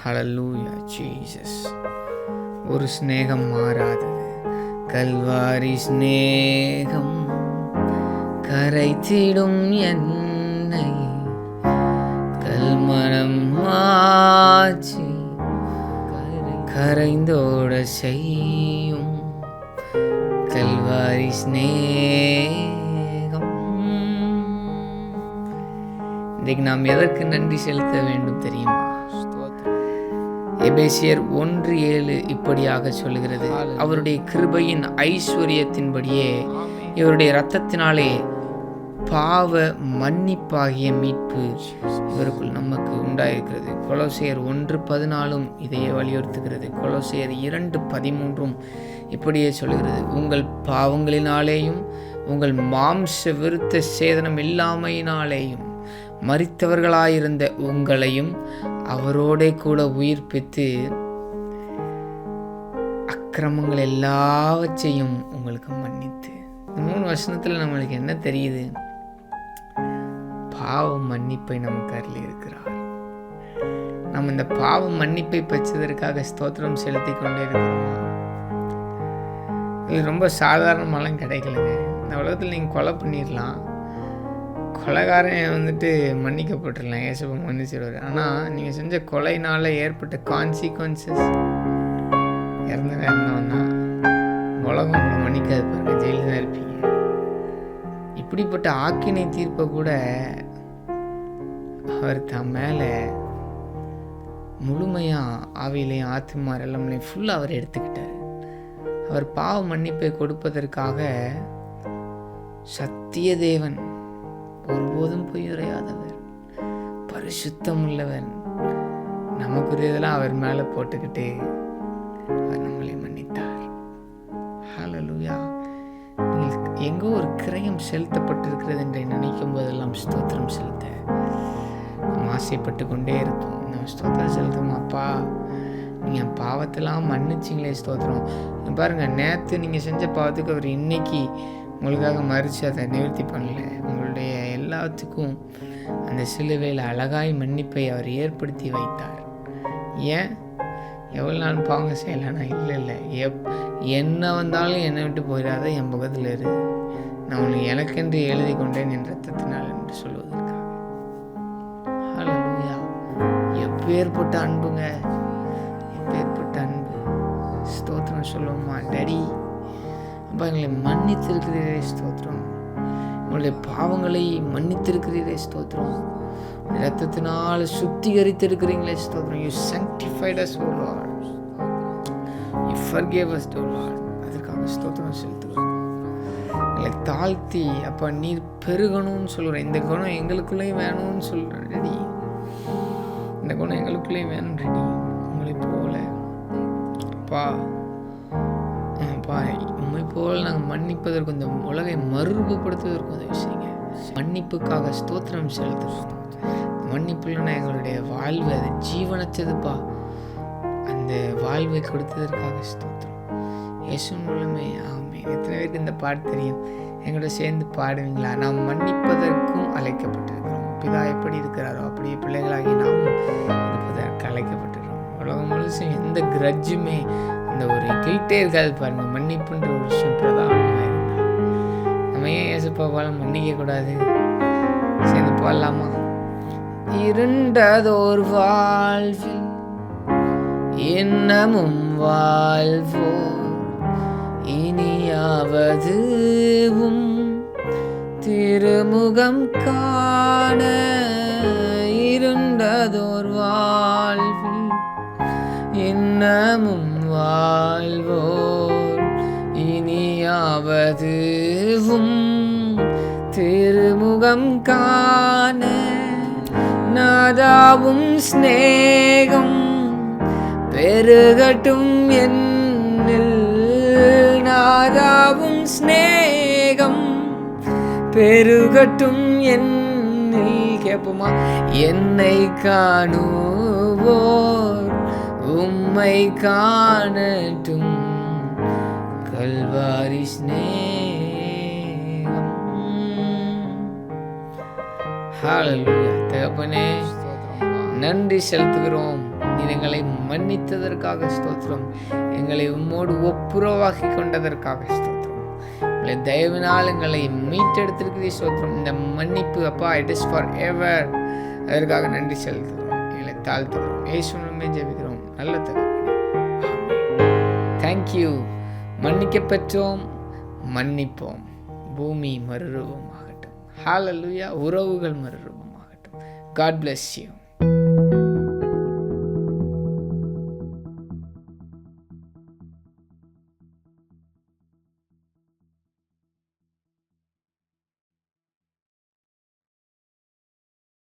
ஹல்லேலூயா Jesus. ஒரு ஸ்நேகம் மாறாதது, கல்வாரி ஸ்நேகம் கரைத்திடும் என்னை, கல்மனம் மாற்றி கரைந்தோட செய்யும் கல்வாரி ஸ்நேகம். இன்றைக்கு நாம் எதற்கு நன்றி செலுத்த வேண்டும் தெரியுமா? எபேசியர் 1:7 இப்படியாக சொல்கிறது, அவருடைய கிருபையின் ஐஸ்வரியத்தின்படியே இவருடைய இரத்தத்தினாலே பாவ மன்னிப்பாகிய மீட்பு இவருக்குள் நமக்கு உண்டாயிருக்கிறது. கொலோசையர் 1:14 இதையே வலியுறுத்துகிறது. கொலோசையர் 2:13 இப்படியே சொல்கிறது, உங்கள் பாவங்களினாலேயும் உங்கள் மாம்ச விருத்த சேதனம் இல்லாமையினாலேயும் மரித்தவர்களாயிருந்த உங்களையும் அவரோடே கூட உயிர்ப்பித்து அக்கிரமங்கள் எல்லாவற்றையும் உங்களுக்கு மன்னித்து. 3 வசனத்தில் நம்மளுக்கு என்ன தெரியுது? பாவ மன்னிப்பை நமக்கு அருளி இருக்கிறார். நம்ம இந்த பாவ மன்னிப்பை பெற்றதற்காக ஸ்தோத்திரம் செலுத்தி கொண்டே இருக்கிறோம். இது ரொம்ப சாதாரணமாலாம் கிடைக்கலங்க. இந்த உலகத்தில் நீங்கள் கொலை பண்ணிடலாம், கொலைகாரன் மன்னிக்கப்பட்டுடலாம், ஏசப்பா மன்னிச்சிடுவார். ஆனால் நீங்கள் செஞ்ச கொலையினால் ஏற்பட்ட கான்சிக்வன்சஸ், இறந்தவன்னா உலகம் உங்களை மன்னிக்காது பாருங்க, ஜெயிலில் தான் இருப்பீங்க. இப்படிப்பட்ட ஆக்கினை தீர்ப்பை கூட அவர் தன் மேலே முழுமையாக ஆவியிலையும் ஆத்மா எல்லாமலையும் ஃபுல்லாக அவர் எடுத்துக்கிட்டார். அவர் பாவ மன்னிப்பை கொடுப்பதற்காக சத்திய தேவன், ஒருபோதும் பொய்யுரையாதவர், பரிசுத்தம் உள்ளவர், நமக்குரியதெல்லாம் அவர் மேலே போட்டுக்கிட்டு அவர் நம்மளை மன்னித்தார். ஹல்லேலூயா. எங்கோ ஒரு கிரயம் செலுத்தப்பட்டிருக்கிறது என்று நினைக்கும் போதெல்லாம் ஸ்தோத்திரம் செலுத்த நம்ம ஆசைப்பட்டு கொண்டே இருப்போம். நம்ம ஸ்தோத்திரம் செலுத்துவோம். அப்பா, நீங்கள் பாவத்தெல்லாம் மன்னிச்சிங்களே, ஸ்தோத்திரம். பாருங்கள், நேற்று நீங்கள் செஞ்ச பாவத்துக்கு அவர் இன்னைக்கு உங்களுக்காக மறித்து அதை நிவர்த்தி பண்ணல. உங்களுடைய எல்லாத்துக்கும் அந்த சிலுவையில் அழகாய் மன்னிப்பை அவர் ஏற்படுத்தி வைத்தார். ஏன்? எவ்வளோ நாள் பாவங்க செய்யலைன்னா இல்லை, என்ன வந்தாலும் என்னை விட்டு போயிடாத, என் பக்கத்தில் இரு, நான் உனக்கு எனக்கென்று எழுதி கொண்டேன் என் ரத்தத்தினால் என்று சொல்வதற்காக. ஹல்லேலூயா. எப்பேற்பட்ட அன்புங்க, எப்பேற்பட்ட அன்பு. ஸ்தோத்திரம் சொல்லுவோமா? டேடி, அப்பா, எங்களை மன்னித்திருக்கிறீரே ஸ்தோத்திரம், உங்களுடைய பாவங்களை மன்னித்திருக்கிறீரே ஸ்தோத்திரம், இரத்தத்தினால் சுத்திகரித்திருக்கிறீங்களே ஸ்தோத்திரம். You sanctified us, O Lord. You forgave us, O Lord. அதற்காக ஸ்தோத்திரம் செலுத்துகிறோம். எங்களை தாழ்த்தி, அப்பா நீர் பெருகணும்னு சொல்கிறேன். இந்த குணம் எங்களுக்குள்ளேயும் வேணும்னு சொல்கிறேன் ரெடி. இந்த குணம் எங்களுக்குள்ளேயும் வேணும் ரெடி. உங்களை போல அப்பா, உண்மை போல் நாங்கள் மன்னிப்பதற்கு, இந்த உலகை மறுரூபப்படுத்துவதற்கு உதவி செய்யுங்க. மன்னிப்புக்காக ஸ்தோத்திரம் செலுத்துகிறோம். மன்னிப்பு இல்லைன்னா எங்களுடைய வாழ்வு அது ஜீவனச்சதுப்பா. அந்த வாழ்வை கொடுத்ததற்காக ஸ்தோத்திரம். இயேசு மூலமே ஆமென். எத்தனை பேருக்கு இந்த பாட்டு தெரியும்? எங்களோட சேர்ந்து பாடுவீங்களா? நாம் மன்னிப்பதற்கும் அழைக்கப்பட்டிருக்கிறோம். பிதா எப்படி இருக்கிறாரோ அப்படியே பிள்ளைகளாகி நாமும் இருப்பதற்கு அழைக்கப்பட்டிருக்கிறோம். உலகம் முழுசும் எந்த கிரட்ஜுமே, அந்த ஒரு கில்ட்டே இருக்காது பாருங்க. மன்னிப்புன்ற ஒரு விஷயம் பிரதானமாக இருந்தால் நம்ம ஏன் இயேசுப்பாவால் மன்னிக்க கூடாது? சேர்ந்து பாடலாமா? இருண்டதோர் வாழ்வில் இன்னமும் வாழ்வோர், இனியாவதுவும் திருமுகம் காண. இருண்டதோர் வாழ்வில் இன்னமும் வாழ்வோர், இனியாவதுவும் திருமுகம் காண. நாதாவும் ஸ்நேகம் பெருகட்டும் என்னில், நாதாவும் ஸ்நேகம் பெருகட்டும் என்னில். கேட்போமா? என்னை காணுவோர் உம்மை காணட்டும், கல்வாரி ஸ்நேகம். ஹல்லேலூயா. தகப்பனே, நன்றி செலுத்துகிறோம். நீர் எங்களை மன்னித்ததற்காக ஸ்தோத்திரம். எங்களை உம்மோடு ஒப்புரவாக்கி கொண்டதற்காக ஸ்தோத்திரம். உங்களை தயவினால் எங்களை மீட்டெடுத்திருக்கிறீர் ஸ்தோத்திரம். இந்த மன்னிப்பு அப்பா, இட் இஸ் ஃபார் எவர். அதற்காக நன்றி செலுத்துகிறோம், எங்களை தாழ்த்துகிறோம். இயேசுவின் ஜெபிக்கிறோம் நல்ல தகப்பனே, ஆமென். தேங்க்யூ. மன்னிக்க பெற்றோம், மன்னிப்போம். பூமி மறுரூபமாகட்டும். ஹல்லேலூயா. உறவுகள் மறுரூபமாகட்டும். God bless you.